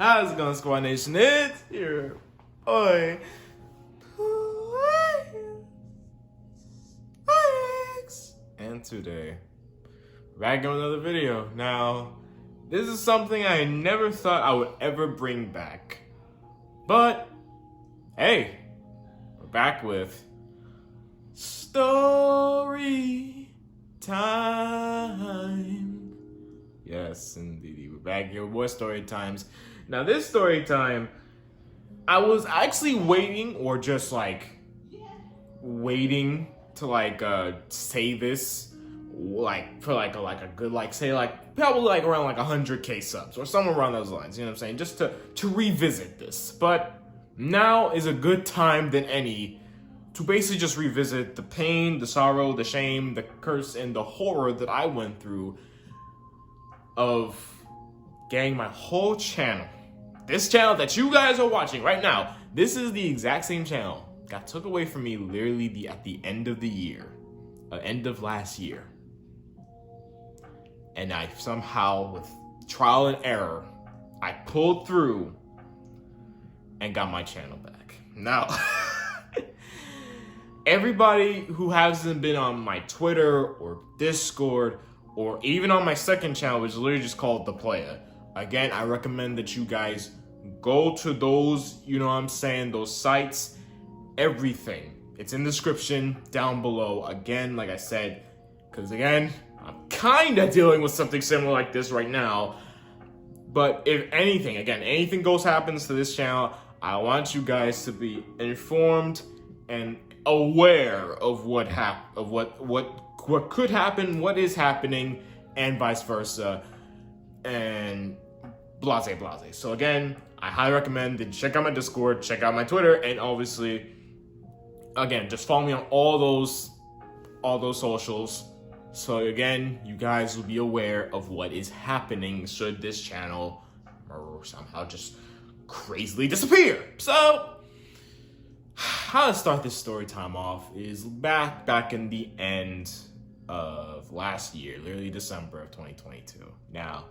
How's it going, Squad Nation? It's your boy, Alex. And today, we're back on another video. Now, this is something I never thought I would ever bring back. But, hey, we're back with Storytime. Yes, indeed. We're back here with more story times. Now, this story time, I was actually waiting, or just waiting to say this, for a good probably around 100K subs or somewhere around those lines. You know what I'm saying? Just to revisit this. But now is a good time than any to basically just revisit the pain, the sorrow, the shame, the curse, and the horror that I went through of getting my whole channel. This channel that you guys are watching right now, this is the exact same channel got took away from me literally at the end of the year, end of last year. And I somehow, with trial and error, I pulled through and got my channel back. Now, everybody who hasn't been on my Twitter or Discord or even on my second channel, which is literally just called The Playa, again, I recommend that you guys go to those, you know what I'm saying, those sites, everything. It's in the description down below. Again, like I said, because again, I'm kind of dealing with something similar like this right now. But if anything, again, anything happens to this channel, I want you guys to be informed and aware of what could happen, what is happening, and vice versa, and blase. So again, I highly recommend that you check out my Discord, check out my Twitter, and obviously, again, just follow me on all those socials. So again, you guys will be aware of what is happening should this channel somehow just crazily disappear. So, how to start this story time off is back in the end of last year, literally December of 2022. Now,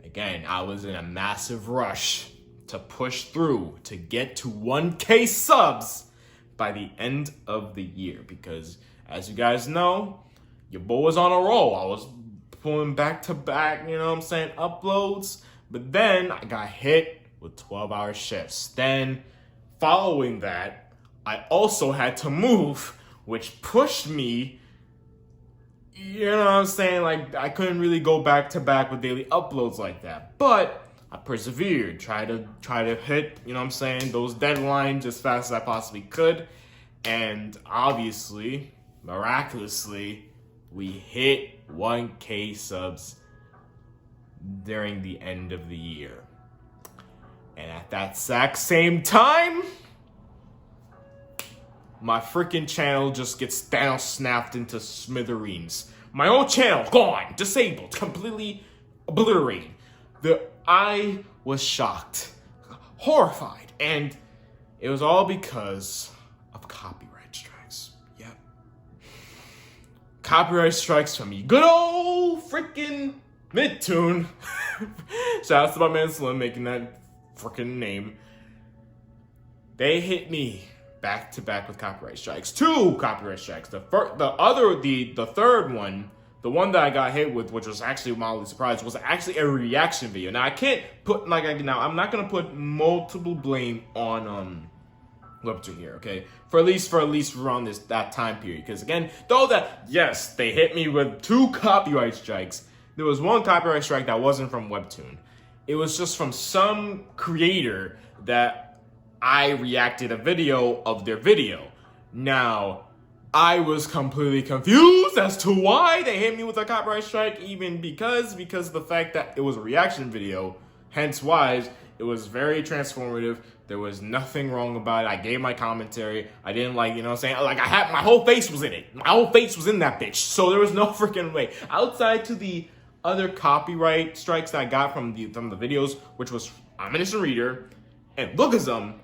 again, I was in a massive rush to push through to get to 1K subs by the end of the year, because as you guys know, your boy was on a roll. I was pulling back to back, you know what I'm saying, uploads, but then I got hit with 12-hour shifts. Then, following that, I also had to move, which pushed me, you know what I'm saying, I couldn't really go back to back with daily uploads like that. But I persevered, try to hit, you know what I'm saying, those deadlines as fast as I possibly could. And obviously, miraculously, we hit 1K subs during the end of the year. And at that exact same time, my freaking channel just gets down snapped into smithereens. My whole channel gone, disabled, completely obliterated. I was shocked, horrified, and it was all because of copyright strikes. Yep. Copyright strikes from me. Good old freaking Midtune. Shout out to my man Slim making that freaking name. They hit me back to back with copyright strikes. 2 copyright strikes. The third one, the one that I got hit with, which was actually mildly surprised, was actually a reaction video. Now I can't put I'm not gonna put multiple blame on Webtoon here, okay? For at least around that time period, because again, though that yes, they hit me with 2 copyright strikes, there was 1 copyright strike that wasn't from Webtoon. It was just from some creator that I reacted a video of their video. Now, I was completely confused as to why they hit me with a copyright strike, even because of the fact that it was a reaction video. Hence why it was very transformative. There was nothing wrong about it. I gave my commentary. I didn't you know what I'm saying? I had, my whole face was in it. My whole face was in that bitch. So there was no freaking way. Outside to the other copyright strikes that I got from the videos, which was I'm an Innocent Reader and Lookism.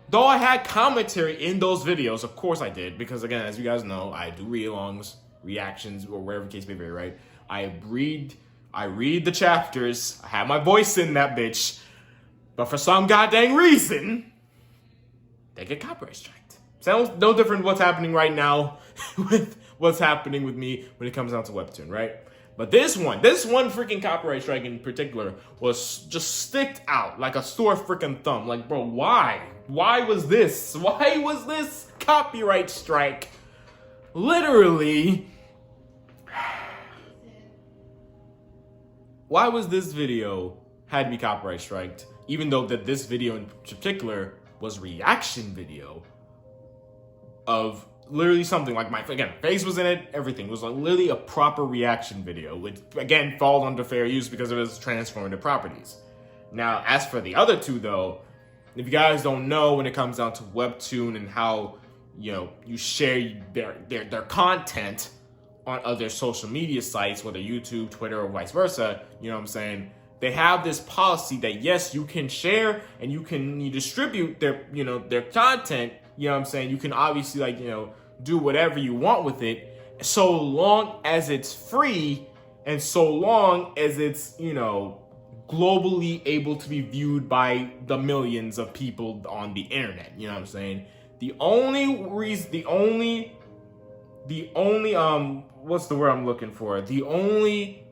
Though I had commentary in those videos, of course I did, because again, as you guys know, I do read-alongs, reactions, or whatever the case may be, right? I read the chapters, I have my voice in that bitch, But for some goddamn reason, they get copyright striked. Sounds no different what's happening right now with what's happening with me when it comes down to Webtoon, right? But this one freaking copyright strike in particular was just sticked out like a sore freaking thumb. Like, bro, why? Why was this? Why was this copyright strike? Literally, why was this video had to be copyright striked? Even though that this video in particular was reaction video of literally something like again, face was in it, everything. It was like literally a proper reaction video, which again falls under fair use because of its transformative properties. Now, as for the other two though, if you guys don't know when it comes down to Webtoon and how, you know, you share their content on other social media sites, whether YouTube, Twitter, or vice versa, you know what I'm saying? They have this policy that yes, you can share and you distribute their content. You know what I'm saying? You can obviously do whatever you want with it so long as it's free and so long as it's, globally able to be viewed by the millions of people on the internet. You know what I'm saying? The only what's the word I'm looking for? The only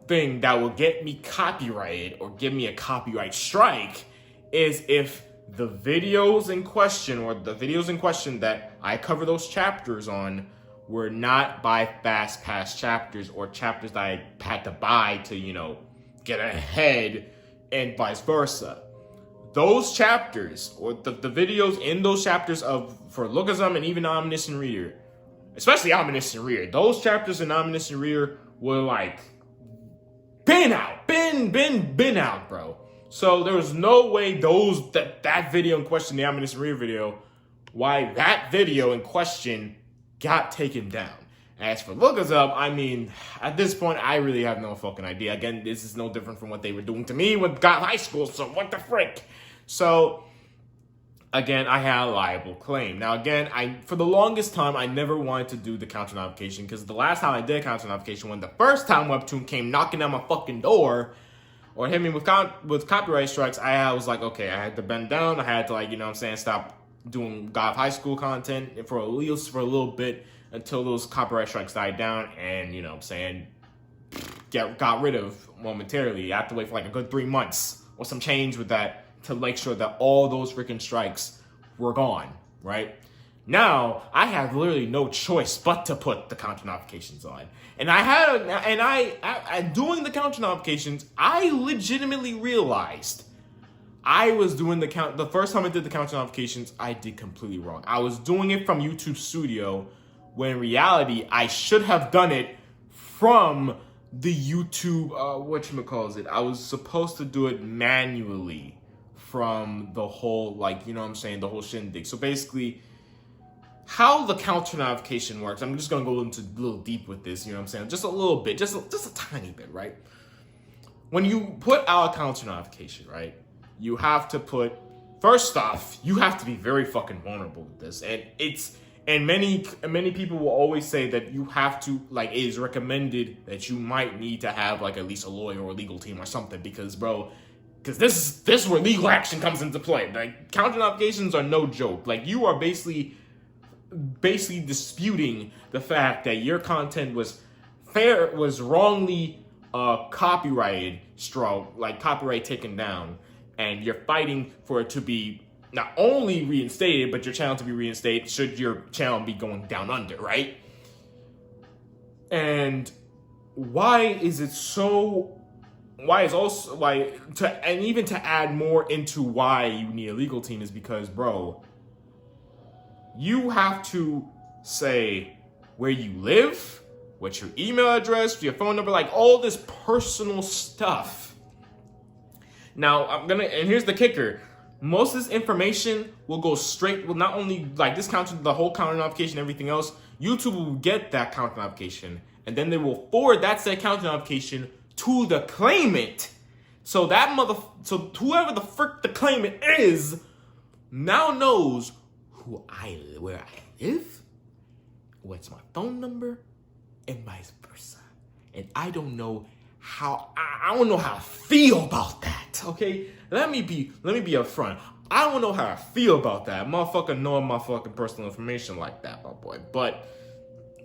thing that will get me copyrighted or give me a copyright strike is if the videos in question that I cover those chapters on were not by fast pass chapters or chapters that I had to buy to, get ahead and vice versa. Those chapters or the videos in those chapters for Lookism and even Omniscient Reader, especially Omniscient Reader, those chapters in Omniscient Reader were been out, bro. So there was no way that video in question, the Omniscient Reader video, why that video in question got taken down. As for Lookism, I mean, at this point, I really have no fucking idea. Again, this is no different from what they were doing to me with God High School, so what the frick? So, again, I had a liable claim. Now, again, for the longest time, I never wanted to do the counter notification because the last time I did counter notification, when the first time Webtoon came knocking on my fucking door or hit me with copyright strikes, I was like, okay, I had to bend down. I had to, stop doing God High School content for a little bit until those copyright strikes died down and, got rid of momentarily. I have to wait for a good 3 months or some change with that to make sure that all those freaking strikes were gone, right? Now, I have literally no choice but to put the counter notifications on. And doing the counter notifications, I legitimately realized I was doing the first time I did the counter notifications, I did completely wrong. I was doing it from YouTube Studio, when in reality, I should have done it from the YouTube, whatchamacallit. I was supposed to do it manually from the whole, the whole shindig. So basically, how the counter notification works, I'm just going to go into a little deep with this, just a little bit, just a tiny bit, right? When you put out a counter notification, right, you have to first off, you have to be very fucking vulnerable with this. And many people will always say that you have to, it is recommended that you might need to have, at least a lawyer or a legal team or something, because this is where legal action comes into play. Counter notifications are no joke. You are basically disputing the fact that your content was wrongly copyrighted, copyright taken down, and you're fighting for it to be not only reinstated, but your channel to be reinstated should your channel be going down under, right? And even to add more into why you need a legal team is because, bro, you have to say where you live, what's your email address, your phone number, all this personal stuff. Now, and here's the kicker. Most of this information will go straight, not only this counter, the whole counter notification, everything else, YouTube will get that counter notification, and then they will forward that said counter notification to the claimant. So whoever the frick the claimant is now knows where I live, what's my phone number, and vice versa. And I don't know how I feel about that. that, okay? Let me be upfront. I don't know how I feel about that. Motherfucker knowing my fucking personal information like that, my boy. But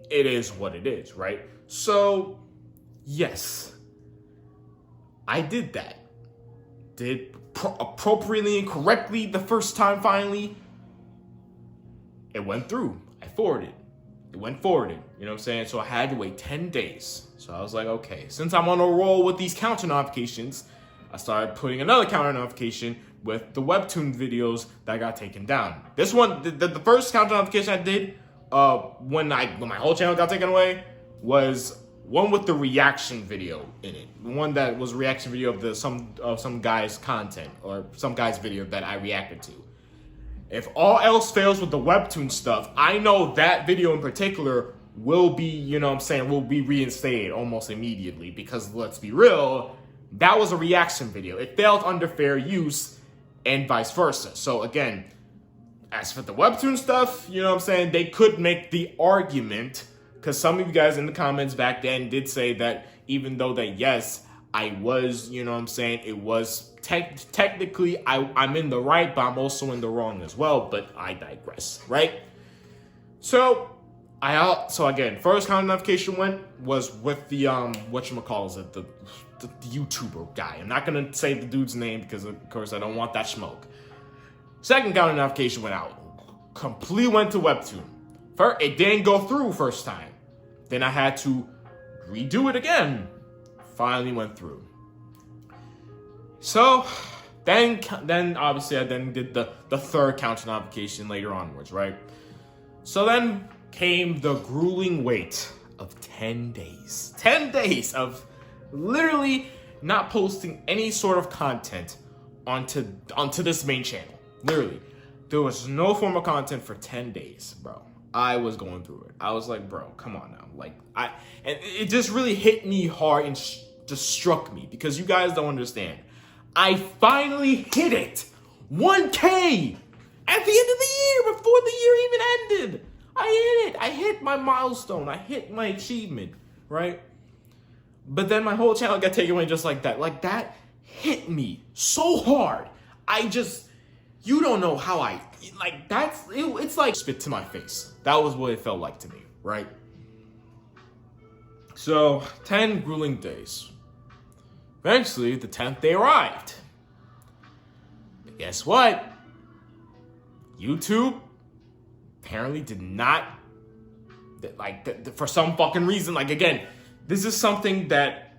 it is what it is, right? So, yes, I did that. Did appropriately and correctly the first time finally. It went through. I forwarded. It went forwarded. You know what I'm saying? So I had to wait 10 days. So I was like, okay, since I'm on a roll with these counter notifications, I started putting another counter notification with the webtoon videos that got taken down. This one, the first counter notification I did when my whole channel got taken away was one with the reaction video in it. One that was a reaction video of some guy's content or some guy's video that I reacted to. If all else fails with the webtoon stuff, I know that video in particular will be, you know what I'm saying, will be reinstated almost immediately because let's be real, that was a reaction video. It failed under fair use and vice versa. So again, as for the webtoon stuff, you know what I'm saying, they could make the argument because some of you guys in the comments back then did say that even though that, yes, I was, you know what I'm saying, it was technically I'm in the right, but I'm also in the wrong as well, but I digress, right? So again, first counter notification was with the whatchamacallit, the YouTuber guy. I'm not gonna say the dude's name because of course I don't want that smoke. Second counter notification went out. Completely went to webtoon. First, it didn't go through first time. Then I had to redo it again. Finally went through. So then obviously I then did the third counter notification later onwards, right? So then came the grueling wait of 10 days. 10 days of literally not posting any sort of content onto this main channel. Literally. There was no form of content for 10 days, bro. I was going through it. I was like, bro, come on now. And it just really hit me hard and just struck me because you guys don't understand. I finally hit it. 1K at the end of the year before the year even ended. I hit it. I hit my milestone. I hit my achievement, right? But then my whole channel got taken away just like that. Like that hit me so hard. You don't know how it's like spit to my face. That was what it felt like to me, right? So 10 grueling days. Eventually, the 10th day arrived. But guess what? YouTube apparently did not, for some fucking reason, again, this is something that,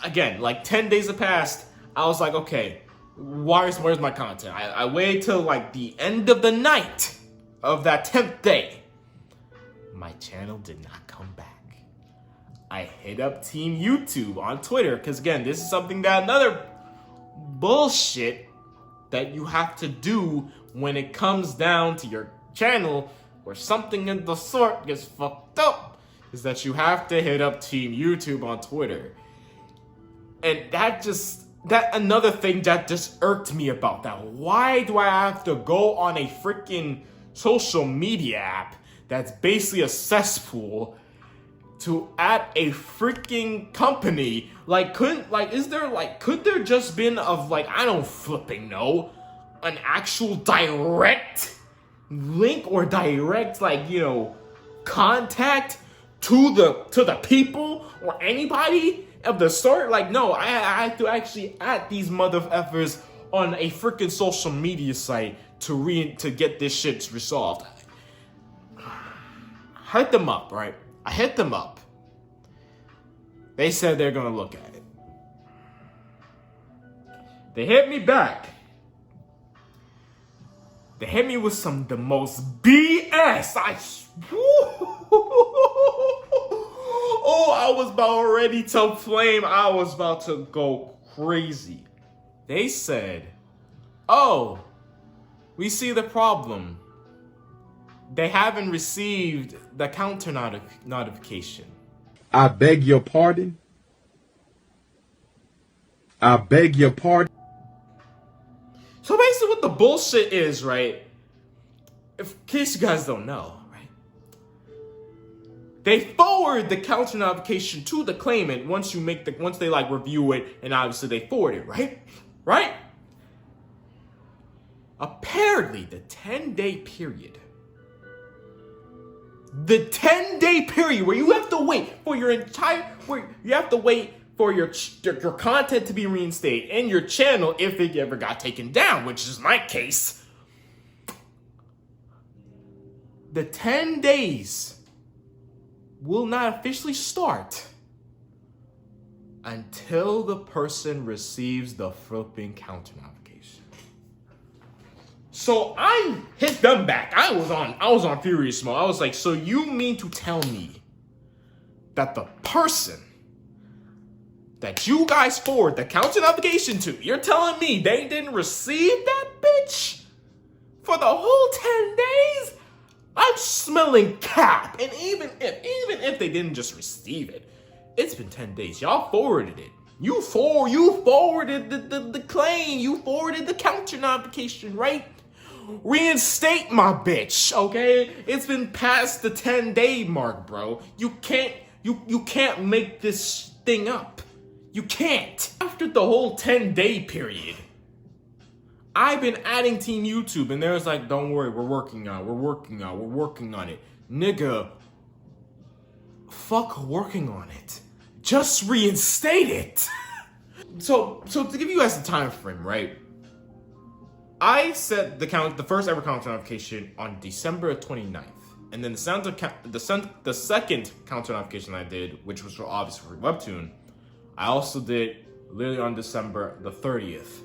10 days have passed, I was like, okay, where's my content? I waited till, the end of the night of that 10th day. My channel did not come back. I hit up Team YouTube on Twitter, because again, this is something that another bullshit that you have to do when it comes down to your channel or something in the sort gets fucked up, is that you have to hit up Team YouTube on Twitter. And that another thing that just irked me about that. Why do I have to go on a freaking social media app that's basically a cesspool to add a freaking company? Could there just been I don't flipping know, an actual direct link or direct contact to the people or anybody of the sort? No, I have to actually add these mother effers on a freaking social media site to get this shit resolved. I hit them up, right? I hit them up. They said they're gonna look at it. They hit me back. They hit me with the most BS. I was about ready to flame. I was about to go crazy. They said, oh, we see the problem. They haven't received the counter notification. I beg your pardon. I beg your pardon. So basically what the bullshit is, right? In case you guys don't know, right? they forward the counter notification to the claimant once they like review it, and obviously they forward it, right? Right? Apparently, the 10-day period where you have to wait for your your content to be reinstated and your channel if it ever got taken down, which is my case. The 10 days will not officially start until the person receives the flipping counter notification. So I hit them back. I was on furious mode. I was like, so you mean to tell me that the person that you guys forward the counter notification to, you're telling me they didn't receive that bitch for the whole 10 days? I'm smelling cap. And even if they didn't just receive it, it's been 10 days. Y'all forwarded it. You forwarded the claim. You forwarded the counter notification, right? Reinstate my bitch, okay? It's been past the 10-day mark, bro. You can't make this thing up. You can't. After the whole 10-day period, I've been adding Team YouTube, and there's like, don't worry, we're working on it. Nigga, fuck working on it. Just reinstate it. So to give you guys the time frame, right? I set the first ever counter notification on December 29th. And then the second counter notification I did, which was obviously for Webtoon, I also did literally on December the 30th.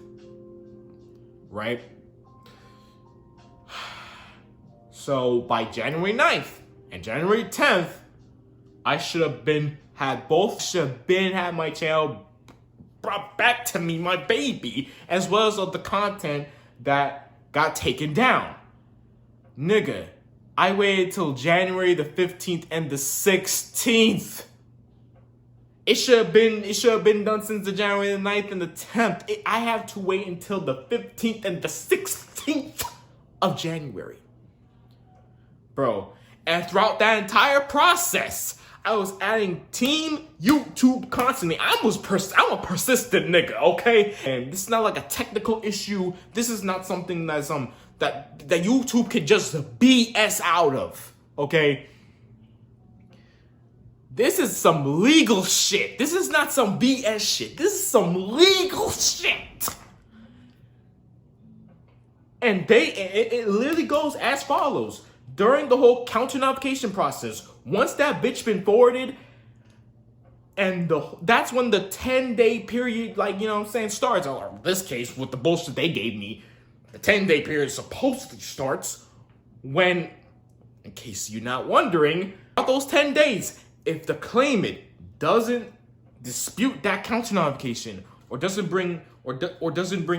Right? So by January 9th and January 10th, I should have had my channel brought back to me, my baby, as well as of the content that got taken down. Nigga, I waited till January the 15th and the 16th. It should have been done since the January the 9th and the 10th. I have to wait until the 15th and the 16th of January. Bro, and throughout that entire process, I was adding Team YouTube constantly. I'm a persistent nigga, okay? And this is not like a technical issue. This is not something that's that YouTube could just BS out of, okay? This is some legal shit. This is not some BS shit. This is some legal shit. And it literally goes as follows. During the whole counter notification process, once that bitch been forwarded, and that's when the 10-day period, like, you know what I'm saying, starts. Or in this case, with the bullshit they gave me, the 10-day period supposedly starts when, in case you're not wondering, about those 10 days, if the claimant doesn't dispute that counter notification or doesn't bring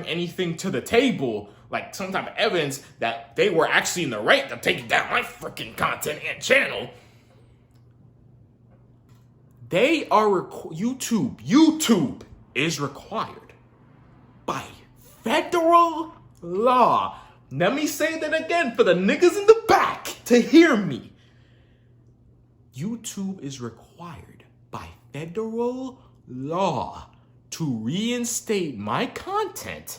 anything to the table, like some type of evidence that they were actually in the right to take down my freaking content and channel, YouTube is required by federal law. Let me say that again for the niggas in the back to hear me. YouTube is required by federal law to reinstate my content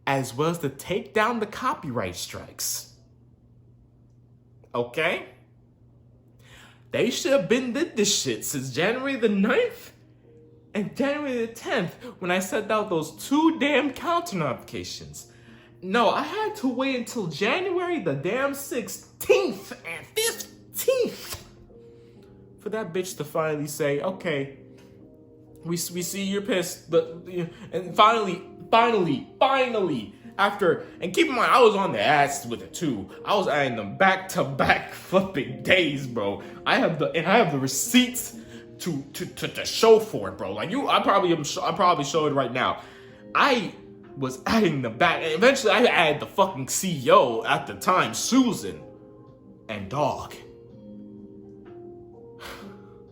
as well as to take down the copyright strikes. Okay? They should have been did this shit since January the 9th and January the 10th when I sent out those 2 damn counter notifications. No, I had to wait until January the damn 16th and 15th for that bitch to finally say, okay, we see you're pissed, but, and finally, after, and keep in mind, I was on the ass with it too. I was adding them back-to-back flipping days, bro. I have the receipts to show for it, bro. Like I probably show it right now. I was adding them back, and eventually I added the fucking CEO at the time, Susan, and dog.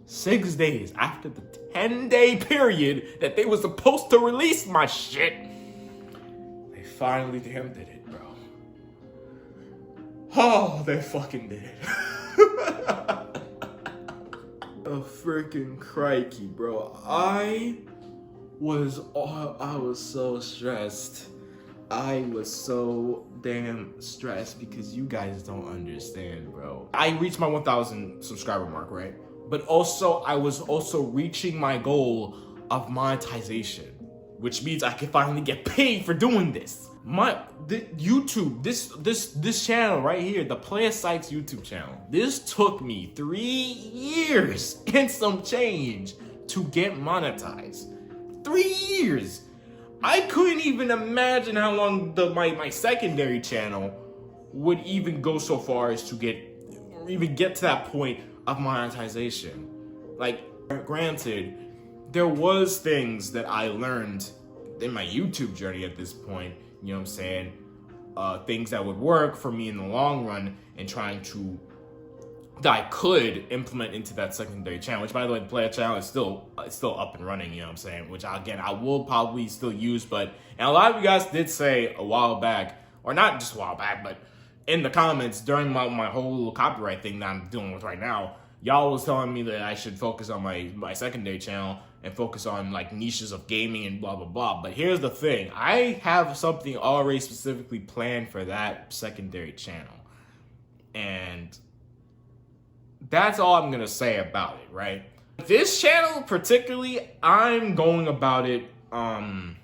6 days after the 10-day period that they were supposed to release my shit, they finally damn did it, bro. Oh, they fucking did it. a freaking crikey, bro. I was so stressed. I was so damn stressed because you guys don't understand, bro. I reached my 1,000 subscriber mark, right? But also, I was also reaching my goal of monetization, which means I can finally get paid for doing this. YouTube, this channel right here, the Player Sites YouTube channel, this took me 3 years and some change to get monetized. 3 years. I couldn't even imagine how long my secondary channel would even go so far as to get to that point of monetization. Like, granted, there was things that I learned in my YouTube journey at this point, you know what I'm saying? Things that would work for me in the long run and that I could implement into that secondary channel, which, by the way, the player channel is still up and running, you know what I'm saying? Which, again, I will probably still use, and a lot of you guys did say a while back, or not just a while back, but in the comments during my whole little copyright thing that I'm dealing with right now, y'all was telling me that I should focus on my secondary channel and focus on like niches of gaming and blah, blah, blah. But here's the thing. I have something already specifically planned for that secondary channel. And that's all I'm going to say about it, right? This channel particularly, I'm going about it how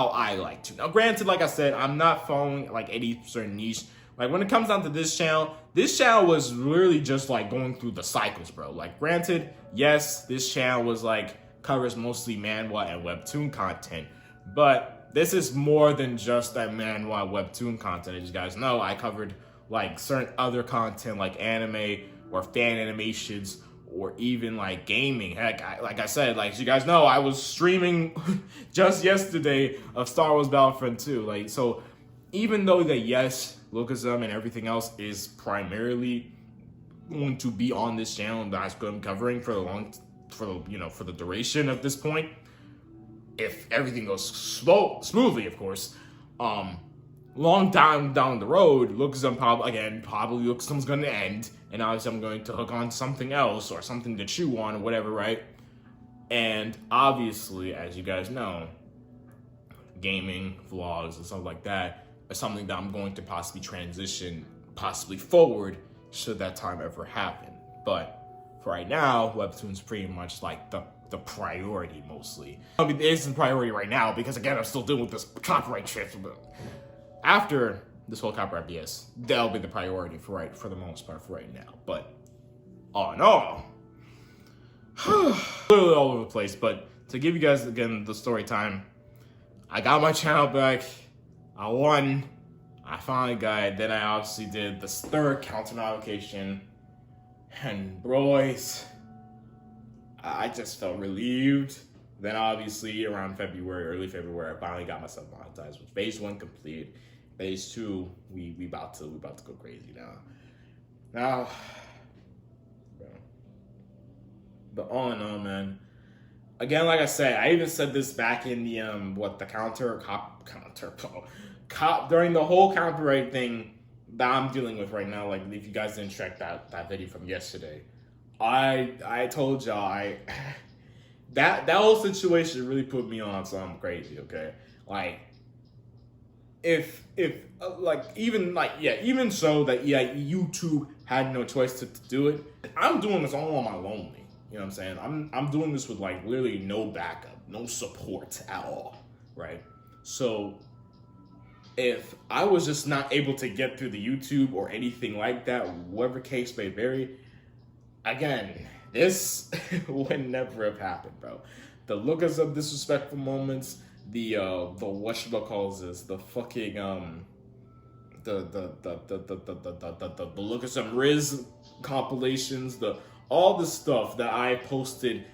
I like to. Now, granted, like I said, I'm not following like any certain niche. Like, when it comes down to this channel was literally just like going through the cycles, bro. Like, granted, yes, this channel was like covers mostly manhwa and webtoon content, but this is more than just that manhwa webtoon content. As you guys know, I covered like certain other content like anime or fan animations or even like gaming. Heck, like I said, like, as you guys know, I was streaming just yesterday of Star Wars Battlefront 2. Like, so even though that, yes, Lookism and everything else is primarily going to be on this channel that I'm covering for the duration of this point, if everything goes smoothly, of course, long time down the road, Lookism probably Lookism's going to end, and obviously I'm going to hook on something else or something to chew on or whatever, right? And obviously, as you guys know, gaming, vlogs, and stuff like that is something that I'm going to possibly transition forward should that time ever happen. But for right now, Webtoon's pretty much like the priority mostly. I mean, it isn't priority right now because, again, I'm still dealing with this copyright shit. But after this whole copyright BS, that'll be the priority for the most part for right now. But all in all, literally all over the place. But to give you guys again the story time, I got my channel back. I won. I finally got it. Then I obviously did the third counter notification. And boys, I just felt relieved. Then obviously around early February, I finally got myself monetized with phase 1 complete. Phase 2, we about to go crazy now. Now, bro. But all in all, man. Again, like I said, I even said this back in the during the whole copyright thing that I'm dealing with right now. Like, if you guys didn't check that video from yesterday, I told y'all that whole situation really put me on something crazy. Okay, like even so that YouTube had no choice to do it. I'm doing this all on my lonely. You know what I'm saying? I'm doing this with like literally no backup, no support at all, right? So if I was just not able to get through the YouTube or anything like that, whatever case may vary, again, this would never have happened, bro. The Lookism disrespectful moments, the whatchamacallit, the fucking the Lookism Riz compilations, all the stuff that I posted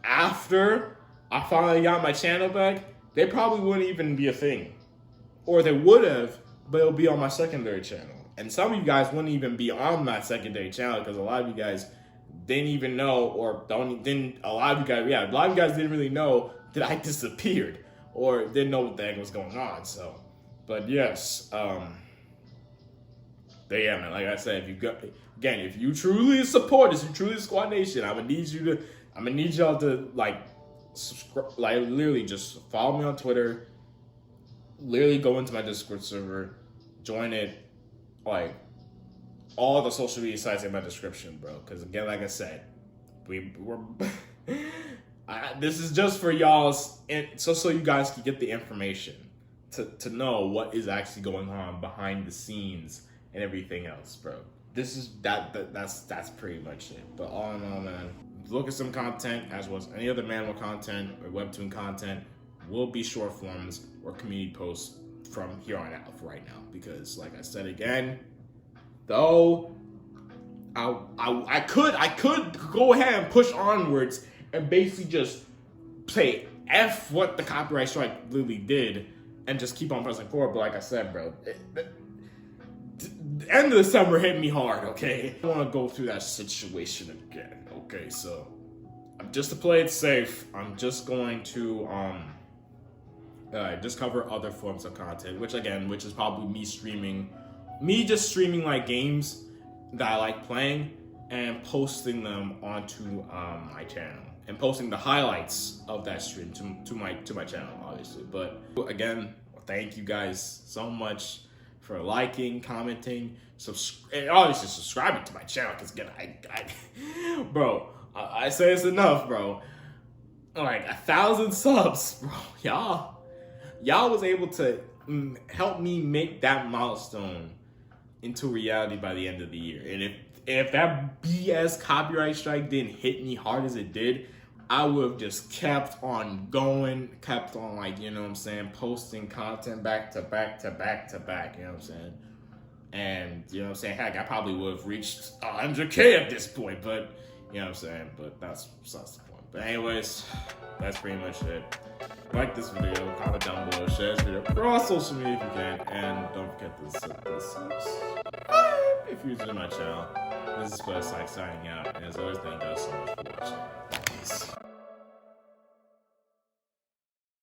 after I finally got my channel back, they probably wouldn't even be a thing. Or they would have, but it'll be on my secondary channel. And some of you guys wouldn't even be on my secondary channel because a lot of you guys didn't even know, or a lot of you guys didn't really know that I disappeared or didn't know what the heck was going on. So, but yes, yeah, man, like I said, if you truly support us, you truly Squad Nation, I'm gonna need y'all to like subscribe, like literally just follow me on Twitter, literally go into my Discord server, join it, like all the social media sites in my description, bro. Because again, like I said, we're this is just for y'all's, so you guys can get the information to know what is actually going on behind the scenes and everything else, bro. This is that's pretty much it. But all in all, man, look at some content as well as any other manual content or webtoon content will be short forms or community posts from here on out for right now. Because like I said again, though I could go ahead and push onwards and basically just say F what the copyright strike literally did and just keep on pressing forward. But like I said, bro, the end of the summer hit me hard, okay? I don't want to go through that situation again, okay? So, just to play it safe, I'm just going to just cover other forms of content, which is probably me just streaming like games that I like playing and posting them onto my channel and posting the highlights of that stream to my channel, obviously. But again, thank you guys so much for liking, commenting, and obviously subscribing to my channel. Because again, bro, I say it's enough, bro. Like 1,000 subs, bro. Y'all was able to help me make that milestone into reality by the end of the year. And if that BS copyright strike didn't hit me hard as it did, I would have just kept on going, kept on, like, you know what I'm saying, posting content back to back to back to back, you know what I'm saying? And, you know what I'm saying, heck, I probably would have reached 100K at this point, but, you know what I'm saying, but that's the point. But anyways, that's pretty much it. Like this video, comment down below, share this video across social media if you can, and don't forget to subscribe if you're new to my channel. This is Storytime signing out, and as always, thank you guys so much.